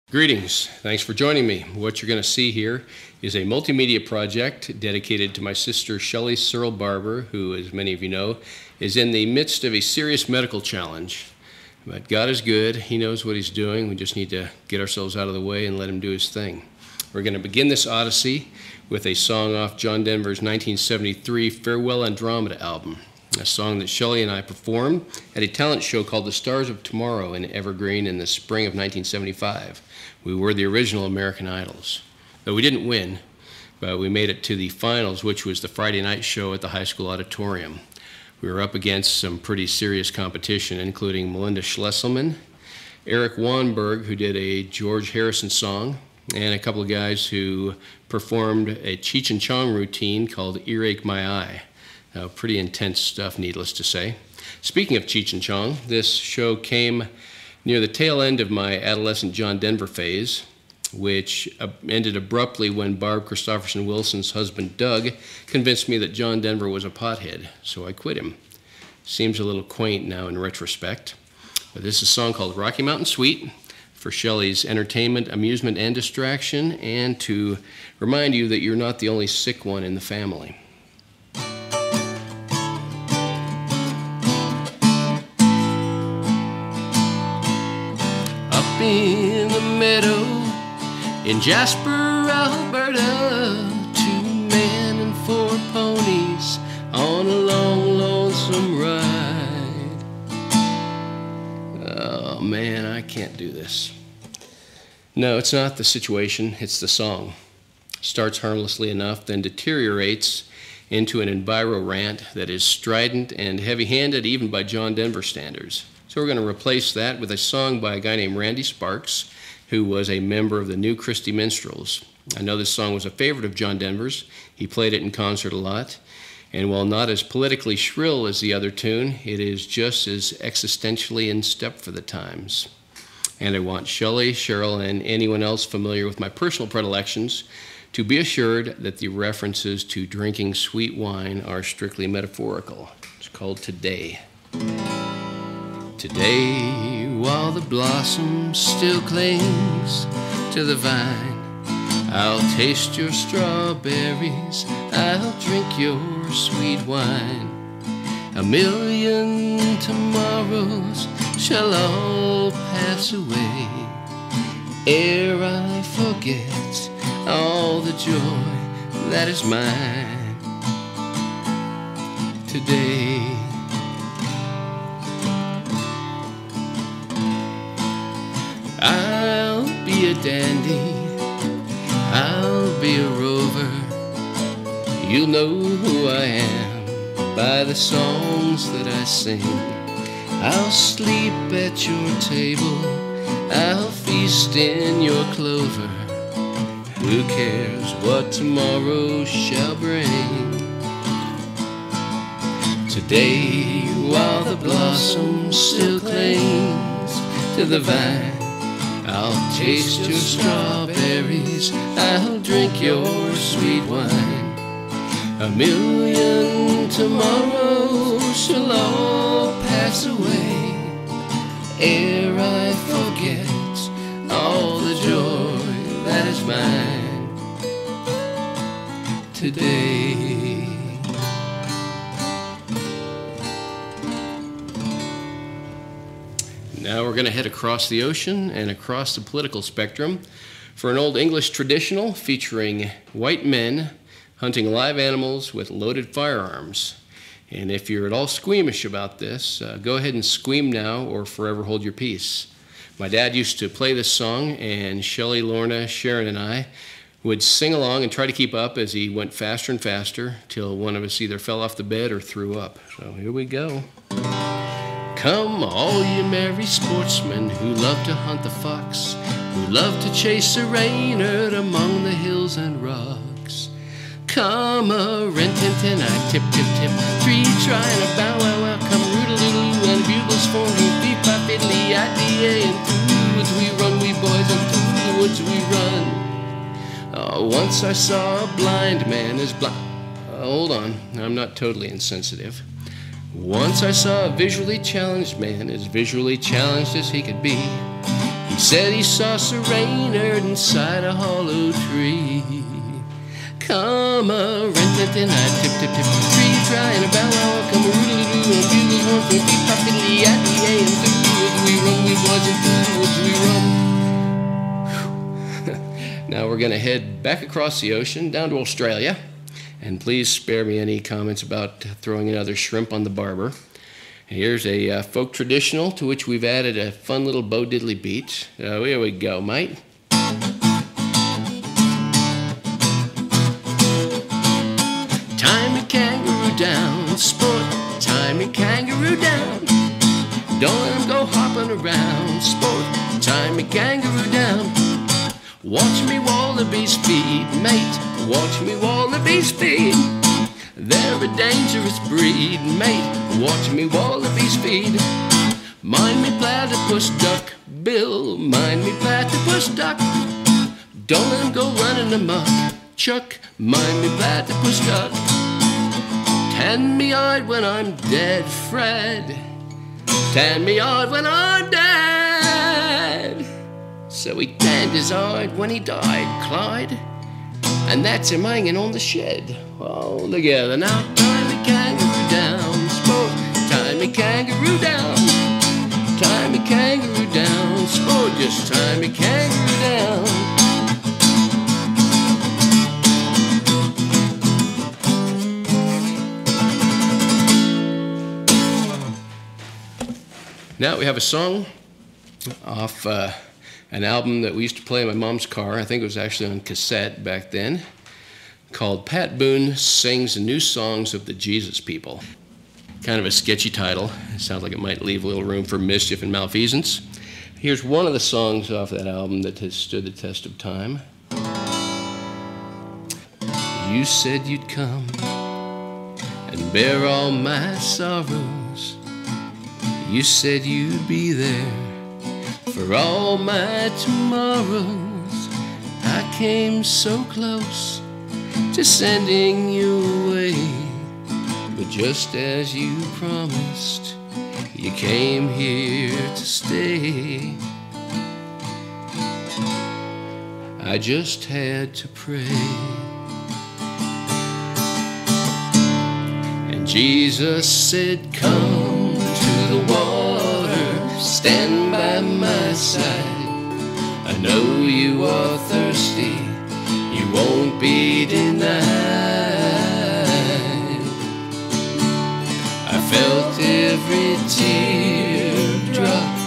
Greetings, thanks for joining me. What you're going to see here is a multimedia project dedicated to my sister Sharon Searle Barber, who, as many of you know, is in the midst of a serious medical challenge. But God is good, He knows what He's doing, we just need to get ourselves out of the way and let Him do His thing. We're going to begin this odyssey with a song off John Denver's 1973 Farewell Andromeda album, a song that Shelley and I performed at a talent show called The Stars of Tomorrow in Evergreen in the spring of 1975. We were the original American Idols. Though we didn't win, but we made it to the finals, which was the Friday night show at the high school auditorium. We were up against some pretty serious competition, including Melinda Schlesselman, Eric Walsenburg, who did a George Harrison song, and a couple of guys who performed a Cheech and Chong routine called Earache My Eye. Pretty intense stuff, needless to say. Speaking of Cheech and Chong, this show came near the tail end of my adolescent John Denver phase, which ended abruptly when Barb Christopherson Wilson's husband, Doug, convinced me that John Denver was a pothead, so I quit him. Seems a little quaint now in retrospect. But this is a song called Rocky Mountain Suite for Shelley's entertainment, amusement, and distraction, and to remind you that you're not the only sick one in the family. In the meadow in Jasper, Alberta, 2 men and 4 ponies on a long, lonesome ride. Oh man, I can't do this. No, it's not the situation, it's the song. Starts harmlessly enough, then deteriorates into an enviro rant that is strident and heavy-handed even by John Denver standards. So we're going to replace that with a song by a guy named Randy Sparks, who was a member of the New Christy Minstrels. I know this song was a favorite of John Denver's. He played it in concert a lot. And while not as politically shrill as the other tune, it is just as existentially in step for the times. And I want Shelley, Cheryl, and anyone else familiar with my personal predilections to be assured that the references to drinking sweet wine are strictly metaphorical. It's called Today. Today, while the blossom still clings to the vine, I'll taste your strawberries, I'll drink your sweet wine. 1,000,000 tomorrows shall all pass away ere I forget all the joy that is mine today. I'll be a dandy, I'll be a rover. You'll know who I am by the songs that I sing. I'll sleep at your table, I'll feast in your clover. Who cares what tomorrow shall bring? Today, while the blossom still clings to the vine, I'll taste your strawberries, I'll drink your sweet wine. 1,000,000 tomorrows shall all pass away ere I forget all the joy that is mine today. Now we're going to head across the ocean and across the political spectrum for an old English traditional featuring white men hunting live animals with loaded firearms. And if you're at all squeamish about this, go ahead and squeam now or forever hold your peace. My dad used to play this song, and Shelley, Lorna, Sharon, and I would sing along and try to keep up as he went faster and faster till one of us either fell off the bed or threw up. So here we go. Come, all you merry sportsmen who love to hunt the fox, who love to chase a reynard among the hills and rocks. Come, a ren-tin-tin-I, tip-tip-tip, 3 trying a bow-wow-wow, come root-a-loo-loo, and bugles forming, beep-bop-fiddly-I-D-A, and through the woods we run, we boys, and through the woods we run. Oh, once I saw a blind man as blind... hold on, I'm not totally insensitive. Once I saw a visually challenged man, as visually challenged as he could be. He He said he saw serenerd inside a hollow tree. Come a rentin' I tip tip tip tree trying a bow wow, come a roodle-doo and a bugle horn from beep pop diddly at the a and we run, we wasn't woods we run. Now we're gonna head back across the ocean down to Australia, and please spare me any comments about throwing another shrimp on the Barber. Here's a folk traditional to which we've added a fun little bo diddly beat. Here we go, mate. Tie me kangaroo down, sport, tie me kangaroo down. Don't let him go hopping around, sport, tie me kangaroo down. Watch me wallabies feed, mate, watch me wallabies feed. They're a dangerous breed, mate, watch me wallabies feed. Mind me platypus duck, Bill, mind me platypus duck. Don't let him go running amok, Chuck, mind me platypus duck. Tan me eyed when I'm dead, Fred, tan me eyed when I'm dead. So he tanned his eyed when he died, Clyde, and that's him hanging on the shed. All together now. Tie me kangaroo down, sport, tie me kangaroo down. Tie me kangaroo down, sport, just tie me kangaroo down. Now we have a song off an album that we used to play in my mom's car. I think it was actually on cassette back then, called Pat Boone Sings the New Songs of the Jesus People. Kind of a sketchy title. It sounds like it might leave a little room for mischief and malfeasance. Here's one of the songs off that album that has stood the test of time. You said you'd come and bear all my sorrows. You said you'd be there for all my tomorrows. I came so close to sending you away, but just as you promised, you came here to stay. I just had to pray. And Jesus said, come to the water, stand by my side. I know you are thirsty, you won't be denied. I felt every teardrop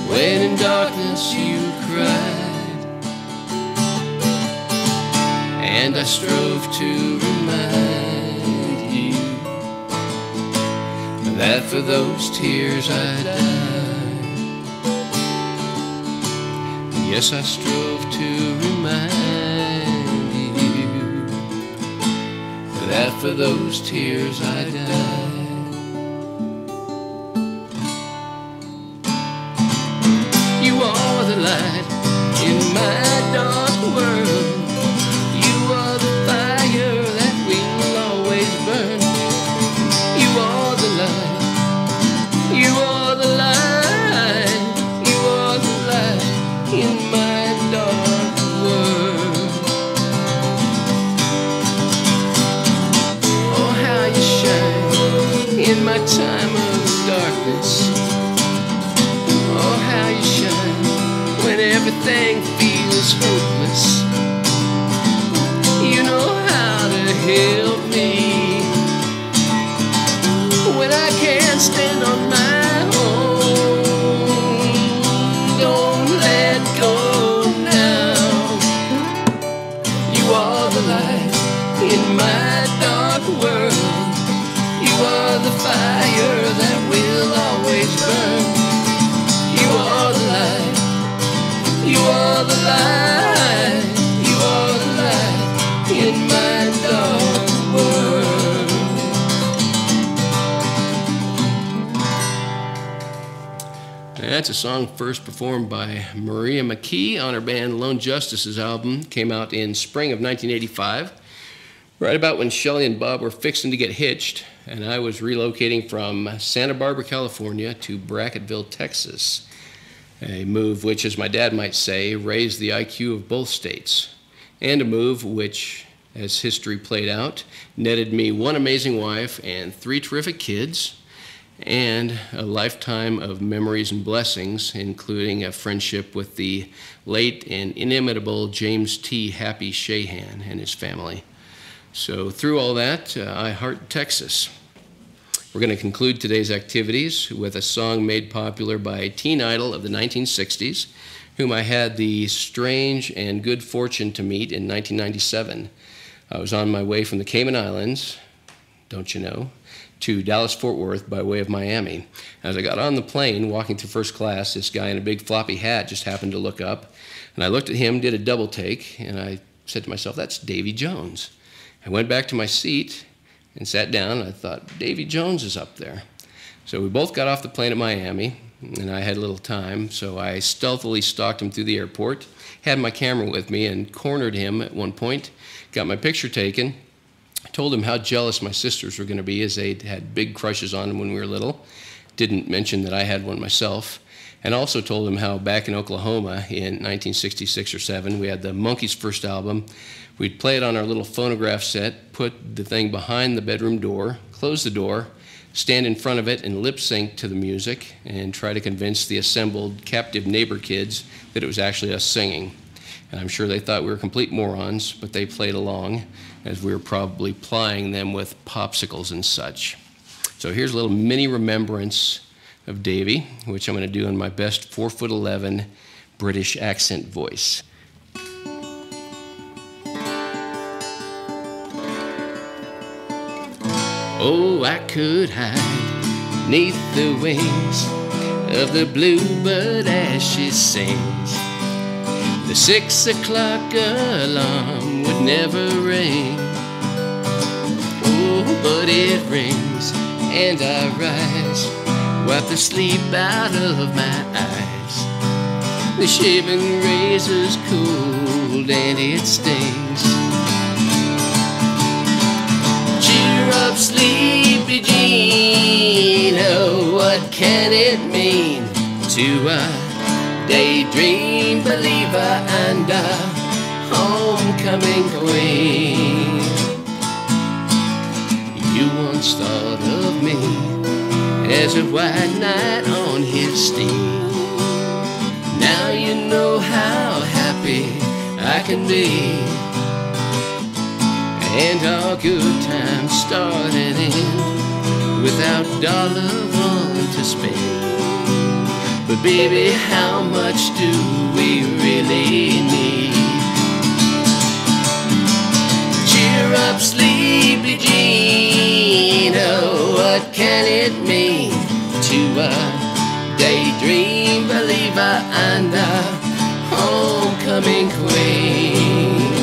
when in darkness you cried, and I strove to remind you that for those tears I died. Yes, I strove to remind you that for those tears I died. You are the light in my dark world. You are the fire that will always burn. You are the light. You are the light. You are the light in my dark world. Oh, how you shine in my time of darkness. Oh, how you shine when everything feels hopeless. You know how to help me when I can't stand on my own. Don't let go now. You are the light in my dark world. You are the fire that will always burn. You are the light. You are the light. You are the light in my dark world. That's a song first performed by Maria McKee on her band Lone Justice's album. Came out in spring of 1985, right about when Shelley and Bob were fixing to get hitched, and I was relocating from Santa Barbara, California to Brackettville, Texas. A move which, as my dad might say, raised the IQ of both states, and a move which, as history played out, netted me one amazing wife and 3 terrific kids, and a lifetime of memories and blessings, including a friendship with the late and inimitable James T. Happy Shahan and his family. So through all that, I heart Texas. We're going to conclude today's activities with a song made popular by a teen idol of the 1960s, whom I had the strange and good fortune to meet in 1997. I was on my way from the Cayman Islands, don't you know, to Dallas-Fort Worth by way of Miami. As I got on the plane, walking through first class, this guy in a big floppy hat just happened to look up, and I looked at him, did a double take, and I said to myself, that's Davy Jones. I went back to my seat and sat down, and I thought, Davy Jones is up there. So we both got off the plane at Miami, and I had a little time, so I stealthily stalked him through the airport, had my camera with me, and cornered him at one point, got my picture taken. I told him how jealous my sisters were going to be, as they'd had big crushes on him when we were little. Didn't mention that I had one myself. And also told him how back in Oklahoma in 1966 or 7, we had the Monkees' first album. We'd play it on our little phonograph set, put the thing behind the bedroom door, close the door, stand in front of it and lip sync to the music, and try to convince the assembled captive neighbor kids that it was actually us singing. And I'm sure they thought we were complete morons, but they played along, as we were probably plying them with popsicles and such. So here's a little mini remembrance of Davy, which I'm going to do in my best 4'11" British accent voice. Oh, I could hide 'neath the wings of the bluebird as she sings. The 6 o'clock alarm would never ring. Oh, but it rings and I rise, wipe the sleep out of my eyes. The shaving razor's cold and it stings. Cheer up, sleepy Jean, oh, what can it mean to a daydream believer and a homecoming queen? You once thought of me as a white knight on his steed. Now you know how happy I can be, and our good times started in without $1 to spend. But baby, how much do we really need? Cheer up, sleepy Jean, oh, what can it mean to a daydream believer and a homecoming queen?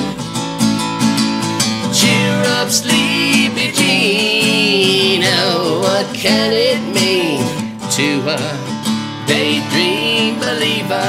Cheer up, sleepy Jean, oh, what can it mean to a daydream believer